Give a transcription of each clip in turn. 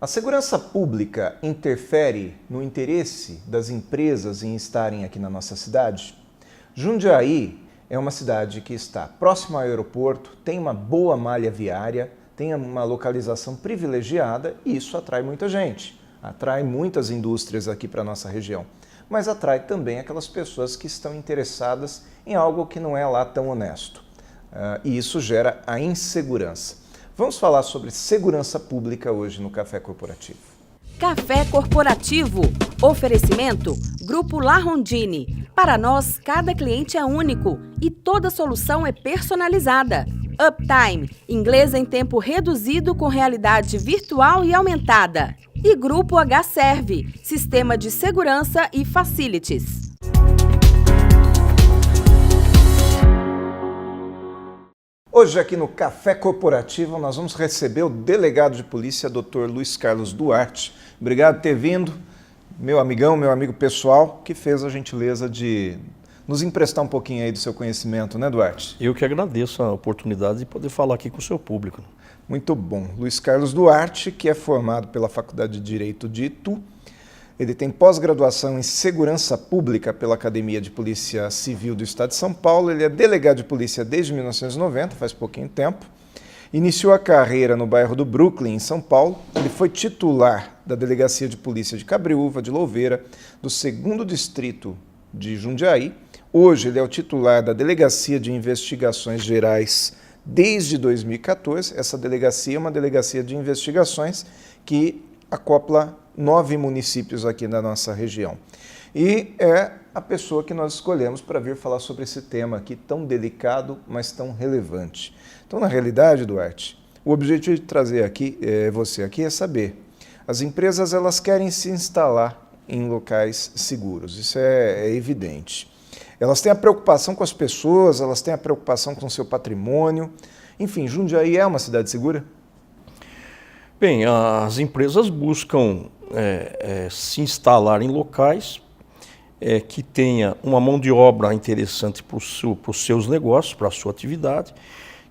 A segurança pública interfere no interesse das empresas em estarem aqui na nossa cidade? Jundiaí é uma cidade que está próxima ao aeroporto, tem uma boa malha viária, tem uma localização privilegiada e isso atrai muita gente, atrai muitas indústrias aqui para a nossa região, mas atrai também aquelas pessoas que estão interessadas em algo que não é lá tão honesto. E isso gera a insegurança. Vamos falar sobre segurança pública hoje no Café Corporativo. Café Corporativo. Oferecimento Grupo La Rondine. Para nós, cada cliente é único e toda solução é personalizada. Uptime. Inglês em tempo reduzido com realidade virtual e aumentada. E Grupo H-Serve. Sistema de segurança e facilities. Hoje aqui no Café Corporativo nós vamos receber o delegado de polícia, Dr. Luiz Carlos Duarte. Obrigado por ter vindo, meu amigão, meu amigo pessoal, que fez a gentileza de nos emprestar um pouquinho aí do seu conhecimento, né, Duarte? Eu que agradeço a oportunidade de poder falar aqui com o seu público. Muito bom. Luiz Carlos Duarte, que é formado pela Faculdade de Direito de Itu. Ele tem pós-graduação em Segurança Pública pela Academia de Polícia Civil do Estado de São Paulo. Ele é delegado de polícia desde 1990, faz pouquinho tempo. Iniciou a carreira no bairro do Brooklyn, em São Paulo. Ele foi titular da Delegacia de Polícia de Cabreúva, de Louveira, do 2º Distrito de Jundiaí. Hoje ele é o titular da Delegacia de Investigações Gerais desde 2014. Essa delegacia é uma delegacia de investigações que acopla 9 municípios aqui na nossa região. E é a pessoa que nós escolhemos para vir falar sobre esse tema aqui tão delicado, mas tão relevante. Então, na realidade, Duarte, o objetivo de trazer aqui, você aqui é saber, as empresas elas querem se instalar em locais seguros, isso é evidente. Elas têm a preocupação com as pessoas, elas têm a preocupação com o seu patrimônio. Enfim, Jundiaí é uma cidade segura? Bem, as empresas buscam se instalar em locais que tenha uma mão de obra interessante para os seus negócios, para a sua atividade,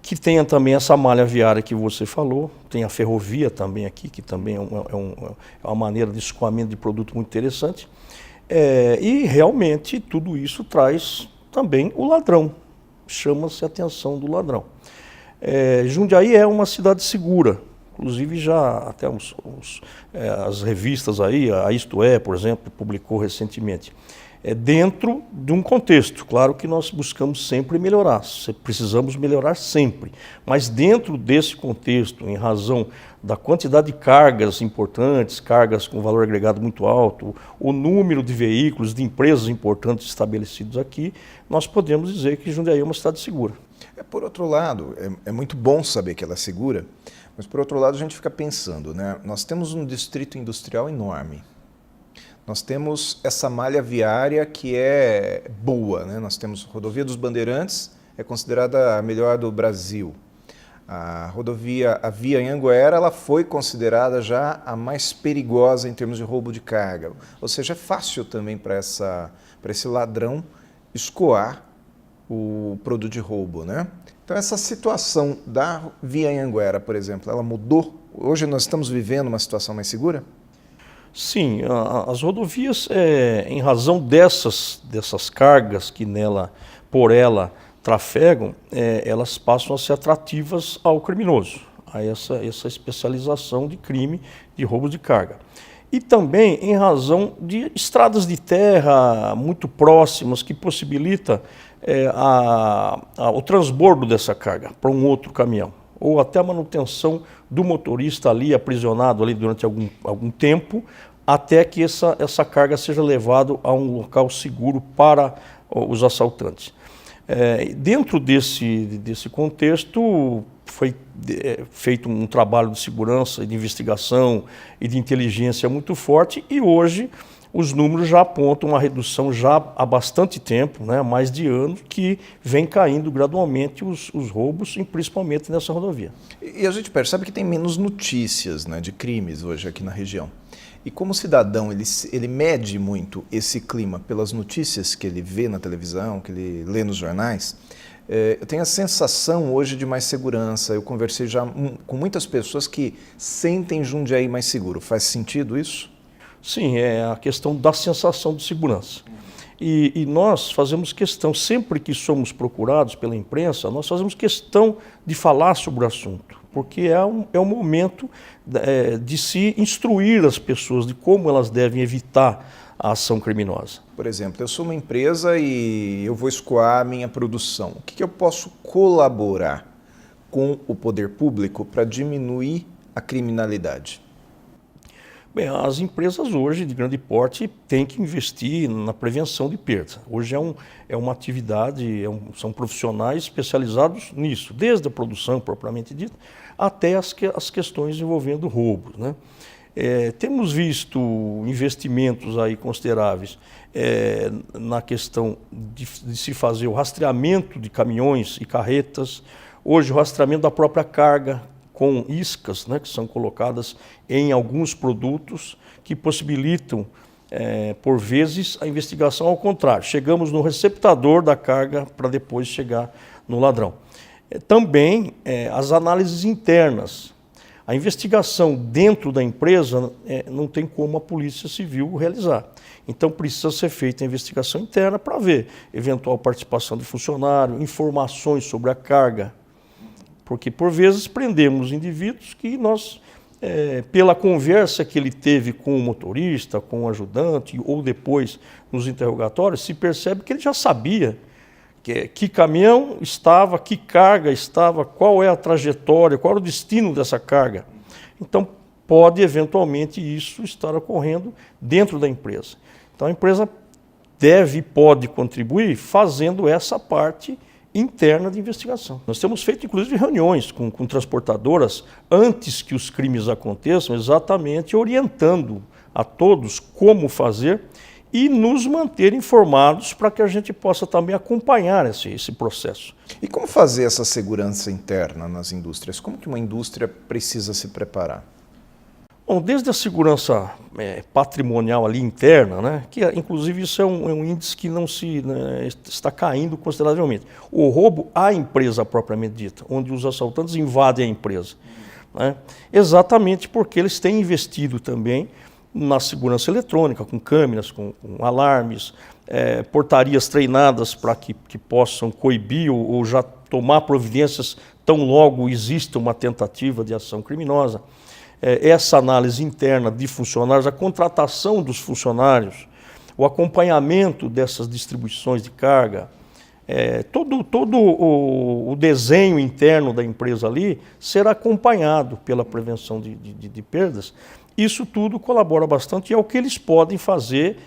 que tenha também essa malha viária que você falou, tem a ferrovia também aqui, que também é uma maneira de escoamento de produto muito interessante, e realmente tudo isso traz também o ladrão, chama-se a atenção do ladrão. Jundiaí é uma cidade segura. Inclusive já até as revistas aí, a Isto É, por exemplo, publicou recentemente. Dentro de um contexto, claro que nós buscamos sempre melhorar, precisamos melhorar sempre, mas dentro desse contexto, em razão da quantidade de cargas importantes, cargas com valor agregado muito alto, o número de veículos, de empresas importantes estabelecidos aqui, nós podemos dizer que Jundiaí é uma cidade segura. Por outro lado, é muito bom saber que ela é segura, mas por outro lado a gente fica pensando, né? Nós temos um distrito industrial enorme, nós temos essa malha viária que é boa, né? Nós temos a Rodovia dos Bandeirantes, é considerada a melhor do Brasil. A via Anhanguera, ela foi considerada já a mais perigosa em termos de roubo de carga, ou seja, é fácil também para esse ladrão escoar o produto de roubo, né? Então essa situação da via Anhanguera, por exemplo, ela mudou? Hoje nós estamos vivendo uma situação mais segura? Sim, as rodovias, em razão dessas cargas que por ela trafegam, elas passam a ser atrativas ao criminoso, a essa especialização de crime de roubo de carga. E também em razão de estradas de terra muito próximas que possibilita o transbordo dessa carga para um outro caminhão, ou até a manutenção do motorista ali aprisionado ali durante algum tempo, até que essa carga seja levada a um local seguro para os assaltantes. Dentro desse contexto, foi feito um trabalho de segurança, de investigação e de inteligência muito forte, e hoje os números já apontam uma redução já há bastante tempo, né, há mais de anos, que vem caindo gradualmente os roubos, principalmente nessa rodovia. E a gente percebe que tem menos notícias, né, de crimes hoje aqui na região. E como cidadão, ele mede muito esse clima pelas notícias que ele vê na televisão, que ele lê nos jornais. Eu tenho a sensação hoje de mais segurança. Eu conversei já com muitas pessoas que sentem Jundiaí mais seguro. Faz sentido isso? Sim, é a questão da sensação de segurança. E nós fazemos questão, sempre que somos procurados pela imprensa, nós fazemos questão de falar sobre o assunto, porque é um momento de se instruir as pessoas de como elas devem evitar a ação criminosa. Por exemplo, eu sou uma empresa e eu vou escoar a minha produção. O que eu posso colaborar com o poder público para diminuir a criminalidade? Bem, as empresas hoje de grande porte têm que investir na prevenção de perdas. Hoje é uma atividade, são profissionais especializados nisso, desde a produção propriamente dita, até as questões envolvendo roubos, né? Temos visto investimentos aí consideráveis na questão de se fazer o rastreamento de caminhões e carretas, hoje o rastreamento da própria carga, com iscas, né, que são colocadas em alguns produtos que possibilitam, por vezes, a investigação ao contrário. Chegamos no receptador da carga para depois chegar no ladrão. Também as análises internas. A investigação dentro da empresa não tem como a Polícia Civil realizar. Então precisa ser feita a investigação interna para ver eventual participação de funcionário, informações sobre a carga. Porque, por vezes, prendemos indivíduos que nós, pela conversa que ele teve com o motorista, com o ajudante, ou depois nos interrogatórios, se percebe que ele já sabia que caminhão estava, que carga estava, qual é a trajetória, qual era o destino dessa carga. Então, pode, eventualmente, isso estar ocorrendo dentro da empresa. Então, a empresa deve e pode contribuir fazendo essa parte interna de investigação. Nós temos feito, inclusive, reuniões com transportadoras antes que os crimes aconteçam, exatamente orientando a todos como fazer e nos manter informados para que a gente possa também acompanhar esse processo. E como fazer essa segurança interna nas indústrias? Como que uma indústria precisa se preparar? Bom, desde a segurança patrimonial ali interna, né, que inclusive isso é um índice que não está caindo consideravelmente. O roubo à empresa propriamente dita, onde os assaltantes invadem a empresa. Né, exatamente porque eles têm investido também na segurança eletrônica, com câmeras, com alarmes, portarias treinadas para que possam coibir ou já tomar providências tão logo exista uma tentativa de ação criminosa. Essa análise interna de funcionários, a contratação dos funcionários, o acompanhamento dessas distribuições de carga, todo o desenho interno da empresa ali será acompanhado pela prevenção de perdas. Isso tudo colabora bastante e é o que eles podem fazer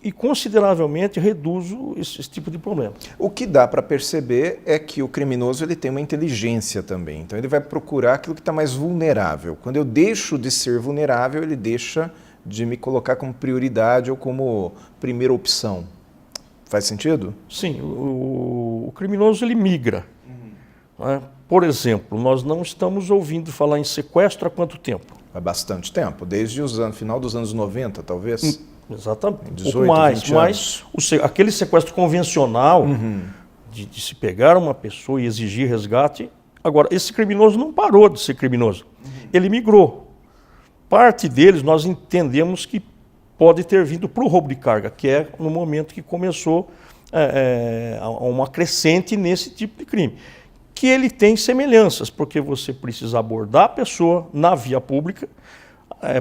e consideravelmente reduz esse tipo de problema. O que dá para perceber é que o criminoso ele tem uma inteligência também. Então ele vai procurar aquilo que está mais vulnerável. Quando eu deixo de ser vulnerável, ele deixa de me colocar como prioridade ou como primeira opção. Faz sentido? Sim, o criminoso ele migra. Né? Por exemplo, nós não estamos ouvindo falar em sequestro há quanto tempo? Há bastante tempo, desde o final dos anos 90, talvez. Exatamente, 18, pouco mais, 20 mas aquele sequestro convencional de se pegar uma pessoa e exigir resgate. Agora, esse criminoso não parou de ser criminoso, ele migrou. Parte deles nós entendemos que pode ter vindo para o roubo de carga, que é no momento que começou uma crescente nesse tipo de crime. Que ele tem semelhanças, porque você precisa abordar a pessoa na via pública,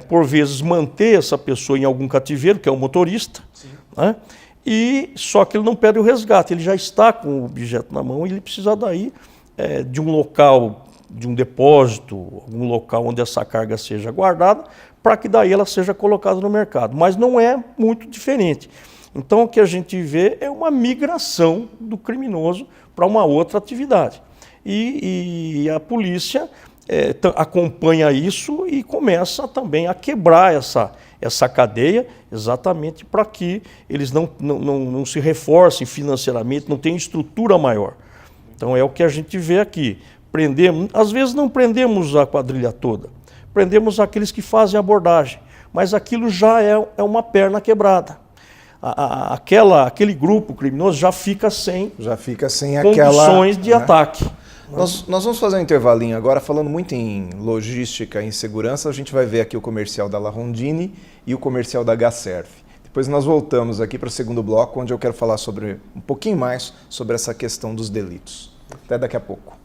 por vezes manter essa pessoa em algum cativeiro, que é o motorista, né? E só que ele não pede o resgate, ele já está com o objeto na mão e ele precisa daí de um local, de um depósito, algum local onde essa carga seja guardada, para que daí ela seja colocada no mercado. Mas não é muito diferente. Então o que a gente vê é uma migração do criminoso para uma outra atividade. E a polícia acompanha isso e começa também a quebrar essa cadeia, exatamente para que eles não se reforcem financeiramente, não tenham estrutura maior. Então é o que a gente vê aqui. Prendemos, às vezes não prendemos a quadrilha toda, prendemos aqueles que fazem abordagem, mas aquilo já é uma perna quebrada. aquele grupo criminoso já fica sem condições de ataque. Nós vamos fazer um intervalinho agora, falando muito em logística e em segurança. A gente vai ver aqui o comercial da La Rondine e o comercial da Gaserv. Depois nós voltamos aqui para o segundo bloco, onde eu quero falar um pouquinho mais sobre essa questão dos delitos. Até daqui a pouco.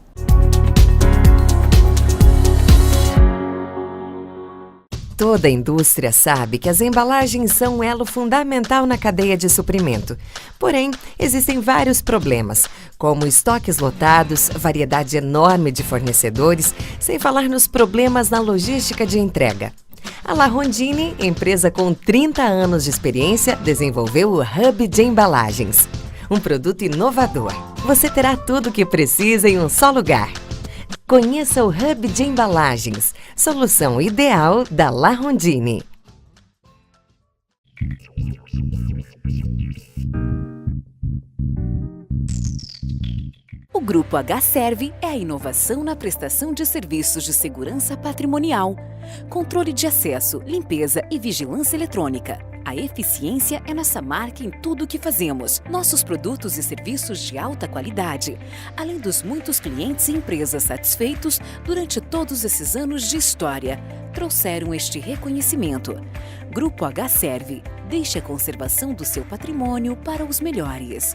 Toda a indústria sabe que as embalagens são um elo fundamental na cadeia de suprimento. Porém, existem vários problemas, como estoques lotados, variedade enorme de fornecedores, sem falar nos problemas na logística de entrega. A La Rondine, empresa com 30 anos de experiência, desenvolveu o Hub de Embalagens. Um produto inovador. Você terá tudo o que precisa em um só lugar. Conheça o Hub de Embalagens, solução ideal da La Rondine. O Grupo Gaserv é a inovação na prestação de serviços de segurança patrimonial, controle de acesso, limpeza e vigilância eletrônica. A eficiência é nossa marca em tudo o que fazemos. Nossos produtos e serviços de alta qualidade, além dos muitos clientes e empresas satisfeitos durante todos esses anos de história, trouxeram este reconhecimento. Grupo Gaserv, deixe a conservação do seu patrimônio para os melhores.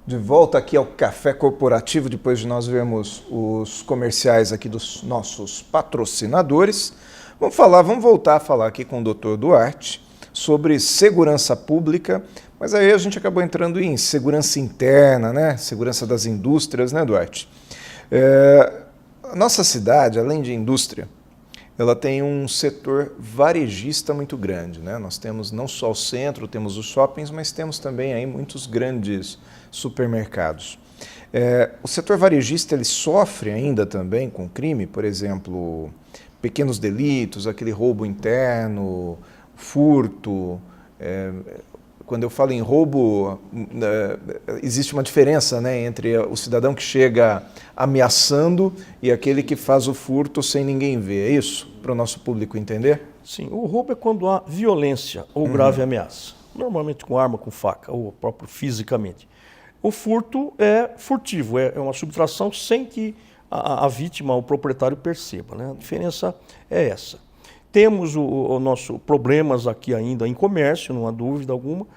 De volta aqui ao Café Corporativo, depois de nós vermos os comerciais aqui dos nossos patrocinadores. Vamos voltar a falar aqui com o Dr. Duarte sobre segurança pública, mas aí a gente acabou entrando em segurança interna, né? Segurança das indústrias, né, Duarte? A nossa cidade, além de indústria, ela tem um setor varejista muito grande, né? Nós temos não só o centro, temos os shoppings, mas temos também aí muitos grandes supermercados. O setor varejista ele sofre ainda também com crime, por exemplo, pequenos delitos, aquele roubo interno, furto. Quando eu falo em roubo, existe uma diferença, né, entre o cidadão que chega ameaçando e aquele que faz o furto sem ninguém ver. É isso? Para o nosso público entender? Sim, o roubo é quando há violência ou grave ameaça. Normalmente com arma, com faca ou próprio fisicamente. O furto é furtivo, é uma subtração sem que a vítima, o proprietário perceba, né? A diferença é essa. Temos o nosso problemas aqui ainda em comércio, não há dúvida alguma,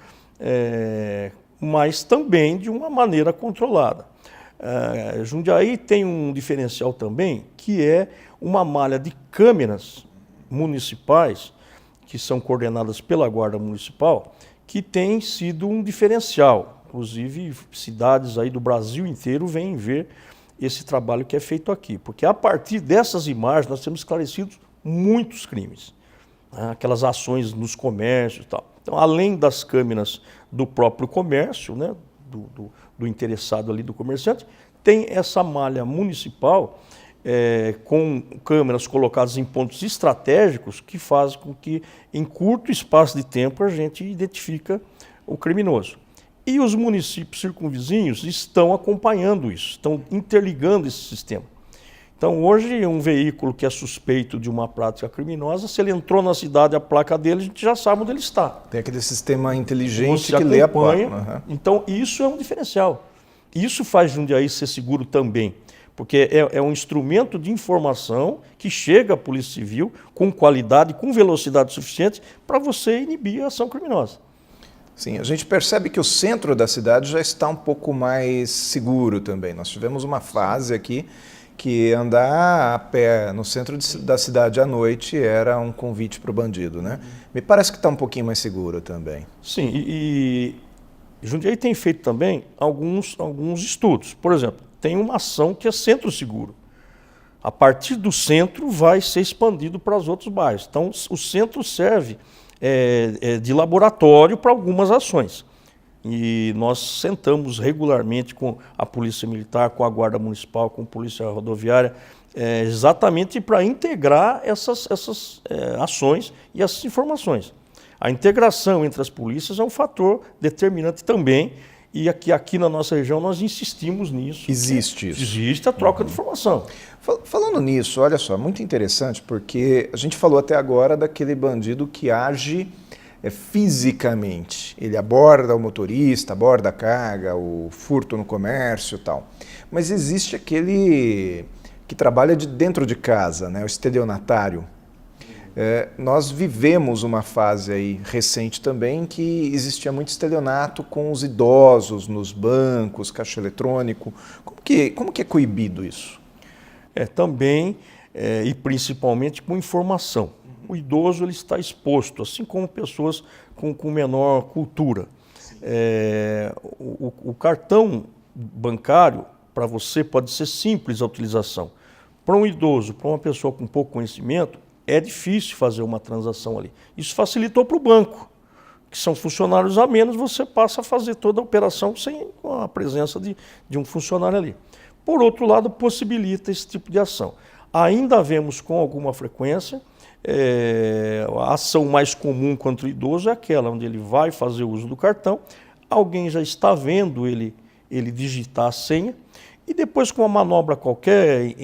mas também de uma maneira controlada. Jundiaí tem um diferencial também, que é uma malha de câmeras municipais, que são coordenadas pela Guarda Municipal, que tem sido um diferencial. Inclusive, cidades aí do Brasil inteiro vêm ver esse trabalho que é feito aqui. Porque a partir dessas imagens nós temos esclarecido muitos crimes, né? Aquelas ações nos comércios e tal. Então, além das câmeras do próprio comércio, né? do interessado ali, do comerciante, tem essa malha municipal com câmeras colocadas em pontos estratégicos que fazem com que, em curto espaço de tempo, a gente identifica o criminoso. E os municípios circunvizinhos estão acompanhando isso, estão interligando esse sistema. Então, hoje, um veículo que é suspeito de uma prática criminosa, se ele entrou na cidade, a placa dele, a gente já sabe onde ele está. Tem aquele sistema inteligente que lê a placa. Uhum. Então, isso é um diferencial. Isso faz Jundiaí ser seguro também, porque é um instrumento de informação que chega à Polícia Civil com qualidade, com velocidade suficiente para você inibir a ação criminosa. Sim, a gente percebe que o centro da cidade já está um pouco mais seguro também. Nós tivemos uma fase aqui que andar a pé no centro da cidade à noite era um convite para o bandido, né? Me parece que está um pouquinho mais seguro também. Sim, e Jundiaí tem feito também alguns estudos. Por exemplo, tem uma ação que é centro seguro. A partir do centro vai ser expandido para os outros bairros. Então, o centro serve de laboratório para algumas ações. E nós sentamos regularmente com a Polícia Militar, com a Guarda Municipal, com a Polícia Rodoviária, exatamente para integrar essas ações e essas informações. A integração entre as polícias é um fator determinante também E aqui na nossa região nós insistimos nisso. Existe isso. Existe a troca de informação. Falando nisso, olha só, muito interessante, porque a gente falou até agora daquele bandido que age fisicamente. Ele aborda o motorista, aborda a carga, o furto no comércio e tal. Mas existe aquele que trabalha dentro de casa, né, o estelionatário. Nós vivemos uma fase aí recente também em que existia muito estelionato com os idosos nos bancos, caixa eletrônico. Como que é coibido isso? Também, e principalmente com informação. O idoso ele está exposto, assim como pessoas com menor cultura. O cartão bancário, para você, pode ser simples a utilização. Para um idoso, para uma pessoa com pouco conhecimento, é difícil fazer uma transação ali. Isso facilitou para o banco, que são funcionários a menos, você passa a fazer toda a operação sem a presença de um funcionário ali. Por outro lado, possibilita esse tipo de ação. Ainda vemos com alguma frequência, a ação mais comum contra o idoso é aquela onde ele vai fazer uso do cartão, alguém já está vendo ele digitar a senha, e depois com uma manobra qualquer,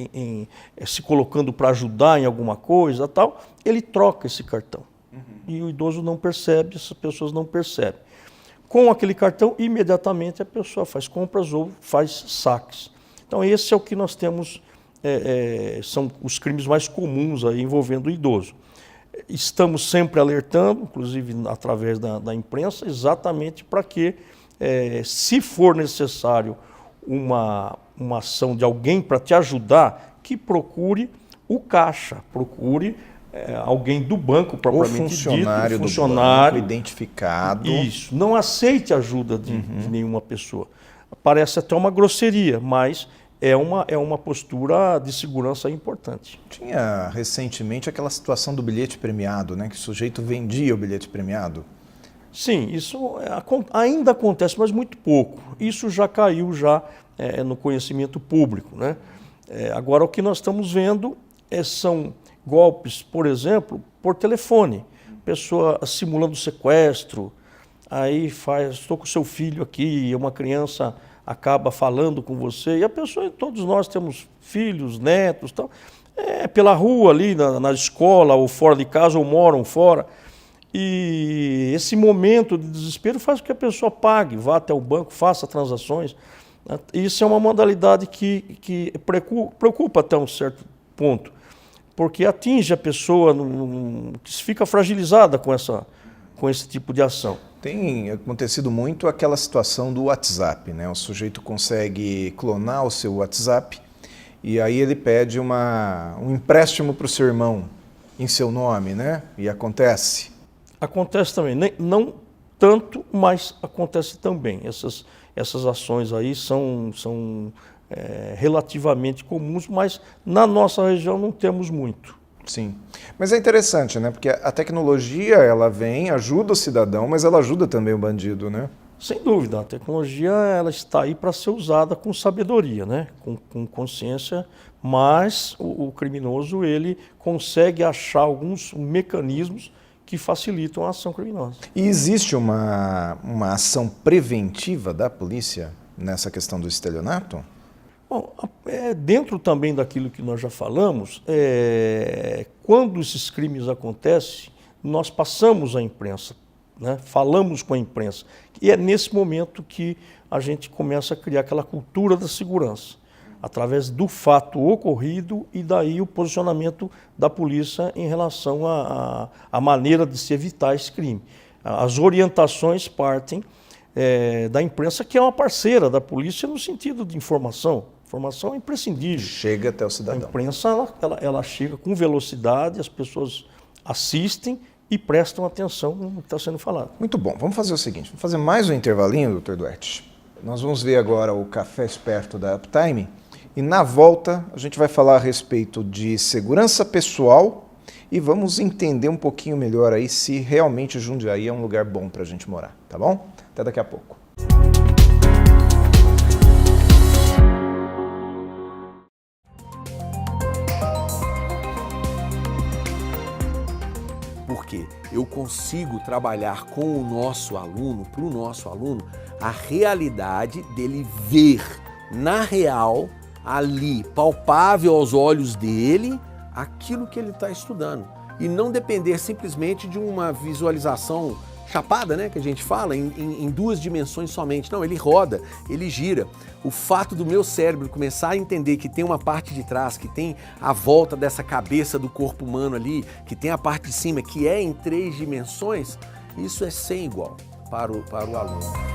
se colocando para ajudar em alguma coisa, tal, ele troca esse cartão. E o idoso não percebe, essas pessoas não percebem. Com aquele cartão, imediatamente a pessoa faz compras ou faz saques. Então esse é o que nós temos, são os crimes mais comuns aí envolvendo o idoso. Estamos sempre alertando, inclusive através da imprensa, exatamente para que, se for necessário uma ação de alguém para te ajudar, que procure o caixa, procure alguém do banco propriamente dito, funcionário do banco identificado. Isso, não aceite ajuda de nenhuma pessoa. Parece até uma grosseria, mas é uma postura de segurança importante. Tinha recentemente aquela situação do bilhete premiado, né, que o sujeito vendia o bilhete premiado. Sim, isso ainda acontece, mas muito pouco. Isso já caiu no conhecimento público, né? Agora, o que nós estamos vendo são golpes, por exemplo, por telefone. Pessoa simulando sequestro, aí estou com seu filho aqui, uma criança acaba falando com você, e a pessoa, todos nós temos filhos, netos, tal, pela rua ali, na escola, ou fora de casa, ou moram fora. E esse momento de desespero faz com que a pessoa pague, vá até o banco, faça transações. Isso é uma modalidade que preocupa até um certo ponto, porque atinge a pessoa, que fica fragilizada com esse tipo de ação. Tem acontecido muito aquela situação do WhatsApp, né? O sujeito consegue clonar o seu WhatsApp e aí ele pede um empréstimo para o seu irmão em seu nome, né? E acontece. Acontece também, não tanto, mas acontece também. Essas ações aí são relativamente comuns, mas na nossa região não temos muito. Sim, mas é interessante, né? Porque a tecnologia, ela vem, ajuda o cidadão, mas ela ajuda também o bandido, né? Sem dúvida, a tecnologia ela está aí para ser usada com sabedoria, né? Com consciência, mas o criminoso ele consegue achar alguns mecanismos que facilitam a ação criminosa. E existe uma ação preventiva da polícia nessa questão do estelionato? Bom, dentro também daquilo que nós já falamos, quando esses crimes acontecem, nós passamos à imprensa, né? Falamos com a imprensa. E é nesse momento que a gente começa a criar aquela cultura da segurança, através do fato ocorrido e daí o posicionamento da polícia em relação à maneira de se evitar esse crime. As orientações partem da imprensa, que é uma parceira da polícia no sentido de informação. Informação é imprescindível. Chega até o cidadão. A imprensa ela chega com velocidade, as pessoas assistem e prestam atenção no que está sendo falado. Muito bom. Vamos fazer o seguinte, vamos fazer mais um intervalinho, doutor Duarte. Nós vamos ver agora o Café Esperto da Uptime e na volta a gente vai falar a respeito de segurança pessoal e vamos entender um pouquinho melhor aí se realmente Jundiaí é um lugar bom para a gente morar, tá bom? Até daqui a pouco. Porque eu consigo trabalhar com o nosso aluno, para o nosso aluno, a realidade dele ver na real, ali, palpável aos olhos dele, aquilo que ele está estudando. E não depender simplesmente de uma visualização chapada, né, que a gente fala, em duas dimensões somente. Não, ele roda, ele gira. O fato do meu cérebro começar a entender que tem uma parte de trás, que tem a volta dessa cabeça do corpo humano ali, que tem a parte de cima, que é em 3 dimensões, isso é sem igual para o aluno.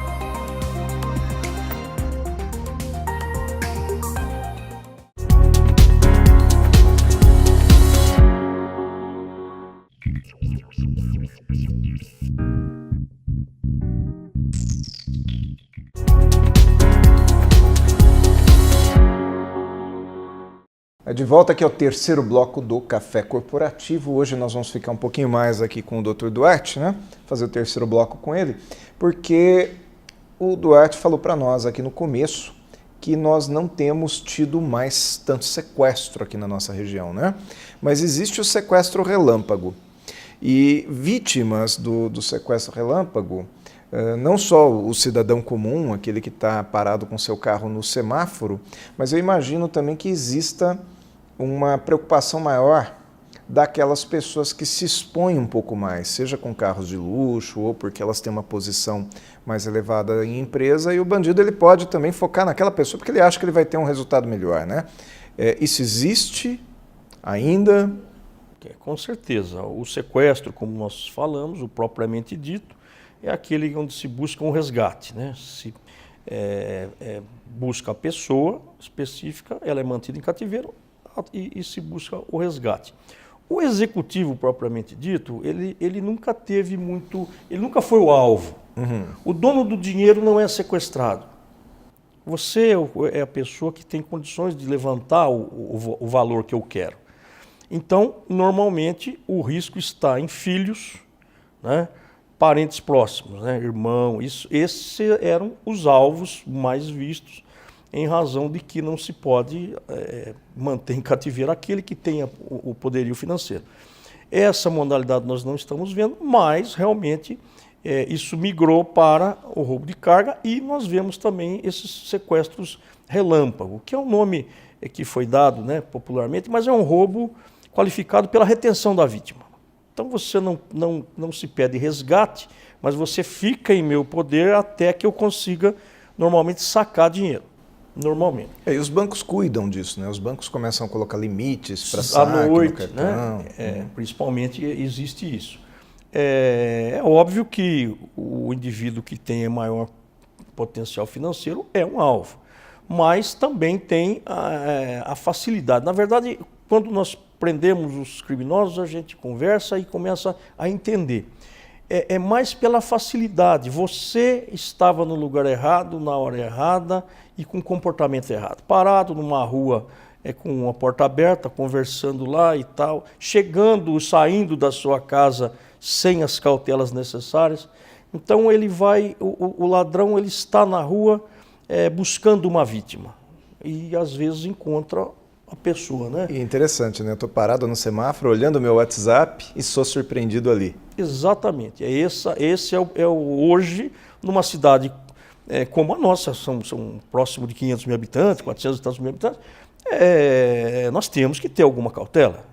De volta aqui ao terceiro bloco do Café Corporativo. Hoje nós vamos ficar um pouquinho mais aqui com o Dr. Duarte, né? Fazer o terceiro bloco com ele, porque o Duarte falou para nós aqui no começo que nós não temos tido mais tanto sequestro aqui na nossa região, né? Mas existe o sequestro relâmpago. E vítimas do sequestro relâmpago, não só o cidadão comum, aquele que está parado com seu carro no semáforo, mas eu imagino também que exista uma preocupação maior daquelas pessoas que se expõem um pouco mais, seja com carros de luxo ou porque elas têm uma posição mais elevada em empresa, e o bandido ele pode também focar naquela pessoa porque ele acha que ele vai ter um resultado melhor, né? Isso existe ainda? Com certeza. O sequestro, como nós falamos, o propriamente dito, é aquele onde se busca um resgate, né? Se busca a pessoa específica, ela é mantida em cativeiro e se busca o resgate. O executivo, propriamente dito, ele nunca teve muito, ele nunca foi o alvo. Uhum. O dono do dinheiro não é sequestrado. Você é a pessoa que tem condições de levantar o valor que eu quero. Então, normalmente, o risco está em filhos, né? Parentes próximos, né? Irmão. Esses eram os alvos mais vistos, em razão de que não se pode manter em cativeiro aquele que tenha o poderio financeiro. Essa modalidade nós não estamos vendo, mas realmente isso migrou para o roubo de carga, e nós vemos também esses sequestros relâmpago, que é um nome que foi dado, né, popularmente, mas é um roubo qualificado pela retenção da vítima. Então você não se pede resgate, mas você fica em meu poder até que eu consiga normalmente sacar dinheiro. Normalmente. E os bancos cuidam disso, né? Os bancos começam a colocar limites para saque à noite, no cartão. Né? Principalmente existe isso. É óbvio que o indivíduo que tem maior potencial financeiro é um alvo, mas também tem a facilidade. Na verdade, quando nós prendemos os criminosos, a gente conversa e começa a entender. É mais pela facilidade. Você estava no lugar errado, na hora errada e com comportamento errado. Parado numa rua com a porta aberta, conversando lá e tal, chegando, saindo da sua casa sem as cautelas necessárias. Então ele vai, o ladrão ele está na rua buscando uma vítima e às vezes encontra a pessoa, né? E interessante, né? Eu estou parado no semáforo, olhando o meu WhatsApp e sou surpreendido ali. Exatamente. Esse é hoje, numa cidade como a nossa, são próximo de 500 mil habitantes, 400 e tantos mil habitantes, nós temos que ter alguma cautela.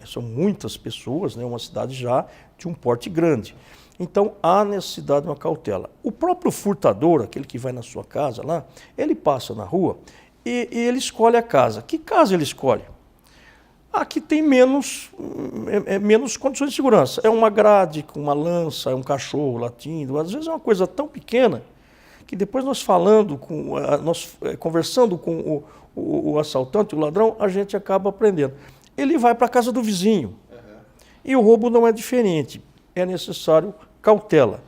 São muitas pessoas, né? Uma cidade já de um porte grande. Então, há necessidade de uma cautela. O próprio furtador, aquele que vai na sua casa lá, ele passa na rua e ele escolhe a casa. Que casa ele escolhe? A que tem menos condições de segurança. É uma grade com uma lança, é um cachorro latindo. Às vezes é uma coisa tão pequena que depois nós conversando com o assaltante, o ladrão, a gente acaba aprendendo. Ele vai para a casa do vizinho. Uhum. E o roubo não é diferente. É necessário cautela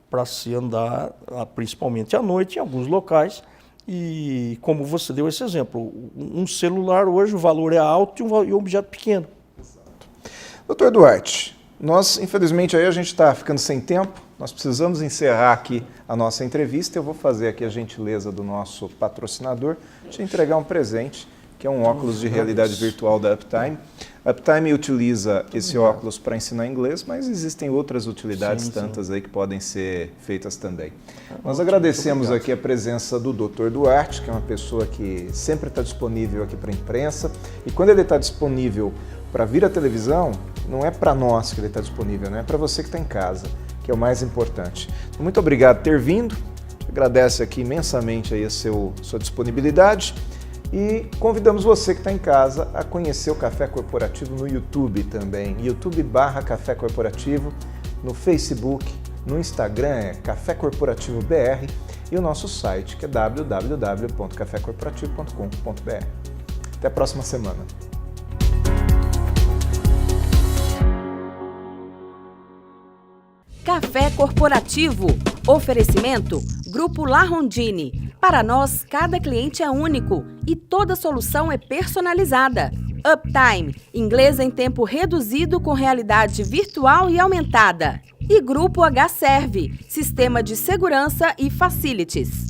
para se andar, principalmente à noite, em alguns locais. E como você deu esse exemplo, um celular hoje o valor é alto e um objeto pequeno. Exato. Doutor Duarte, nós infelizmente aí a gente está ficando sem tempo, nós precisamos encerrar aqui a nossa entrevista. Eu vou fazer aqui a gentileza do nosso patrocinador de entregar um presente, que é um óculos de realidade virtual da Uptime. Uptime utiliza esse óculos para ensinar inglês, mas existem outras utilidades tantas aí que podem ser feitas também. Nós agradecemos aqui a presença do Dr. Duarte, que é uma pessoa que sempre está disponível aqui para a imprensa, e quando ele está disponível para vir à televisão, não é para nós que ele está disponível, né? É para você que está em casa, que é o mais importante. Então, muito obrigado por ter vindo, agradece aqui imensamente aí a sua disponibilidade. E convidamos você que está em casa a conhecer o Café Corporativo no YouTube também, YouTube/Café Corporativo, no Facebook, no Instagram é Café Corporativo BR e o nosso site que é www.cafecorporativo.com.br. Até a próxima semana. Café Corporativo. Oferecimento Grupo La Rondine. Para nós, cada cliente é único e toda solução é personalizada. Uptime, inglês em tempo reduzido com realidade virtual e aumentada. E Grupo HServe, sistema de segurança e facilities.